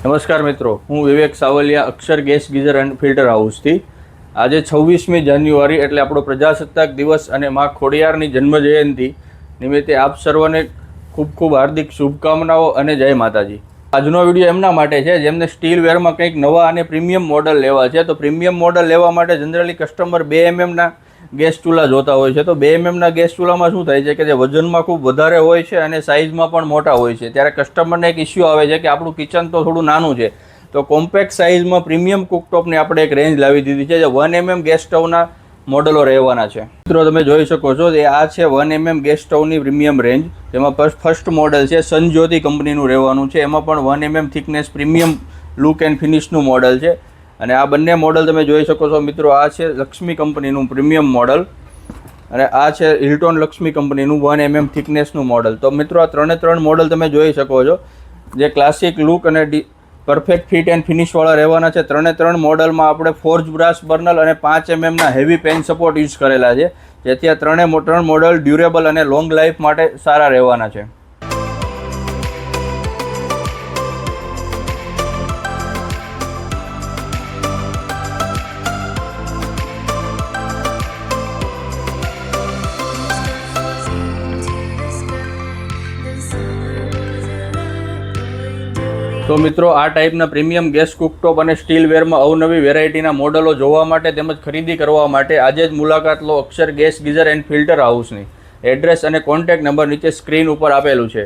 નમસ્કાર મિત્રો, હું વિવેક સાવલિયા અક્ષર ગેસ ગીઝર એન્ડ ફિલ્ટર હાઉસથી આજે 26મી જાન્યુઆરી એટલે આપણો પ્રજાસત્તાક દિવસ અને મા ખોડિયારની જન્મજયંતિ નિમિત્તે આપ સર્વને ખૂબ ખૂબ હાર્દિક શુભકામનાઓ અને જય માતાજી। આજનો વિડીયો એમના માટે છે જેમને સ્ટીલ વેરમાં કંઈક નવા અને પ્રીમિયમ મોડલ લેવા છે। તો પ્રીમિયમ મોડલ લેવા માટે જનરલી કસ્ટમર 2 mmના ગેસ ચૂલા જોતા હોય છે। તો 2 mmના ગેસ ચૂલામાં શું થાય છે કે જે વજનમાં ખૂબ વધારે હોય છે અને સાઇઝમાં પણ મોટા હોય છે, ત્યારે કસ્ટમરને એક ઇસ્યુ આવે છે કે આપણું કિચન તો થોડું નાનું છે, તો કોમ્પેક્ટ સાઇઝમાં પ્રીમિયમ કુકટોપની આપણે એક રેન્જ લાવી દીધી છે જે 1 mm ગેસ સ્ટવના મોડલો રહેવાના છે। મિત્રો તમે જોઈ શકો છો કે આ છે 1 mm ગેસ સ્ટવની પ્રીમિયમ રેન્જ, જેમાં ફર્સ્ટ મોડલ છે સનજ્યોતિ કંપનીનું રહેવાનું છે। એમાં પણ 1 mm thickness premium look and ફિનિશનું મોડલ છે અને આ બંને મોડલ તમે જોઈ શકો છો મિત્રો। આ છે લક્ષ્મી કંપનીનું પ્રીમિયમ મોડલ અને આ છે હિલ્ટોન લક્ષ્મી કંપનીનું 1 mm થિકનેસનું મોડલ। તો મિત્રો આ ત્રણ મોડલ તમે જોઈ શકો છો જે ક્લાસિક લુક અને પરફેક્ટ ફિટ એન્ડ ફિનિશવાળા રહેવાના છે। ત્રણ મોડલમાં આપણે ફોર્જ બ્રાસ બર્નલ અને 5 mmના હેવી પેન સપોર્ટ યુઝ કરેલા છે, જેથી આ ત્રણ મોડલ ડ્યુરેબલ અને લોંગ લાઈફ માટે સારા રહેવાના છે। તો મિત્રો આ ટાઈપના પ્રીમિયમ ગેસ કુકટોપ અને સ્ટીલવેરમાં અવનવી વેરાયટીના મોડલો જોવા માટે તેમજ ખરીદી કરવા માટે આજે જ મુલાકાત લો Akshar gas geyser and filter હાઉસની। એડ્રેસ અને કોન્ટેક્ટ નંબર નીચે સ્ક્રીન ઉપર આપેલું છે।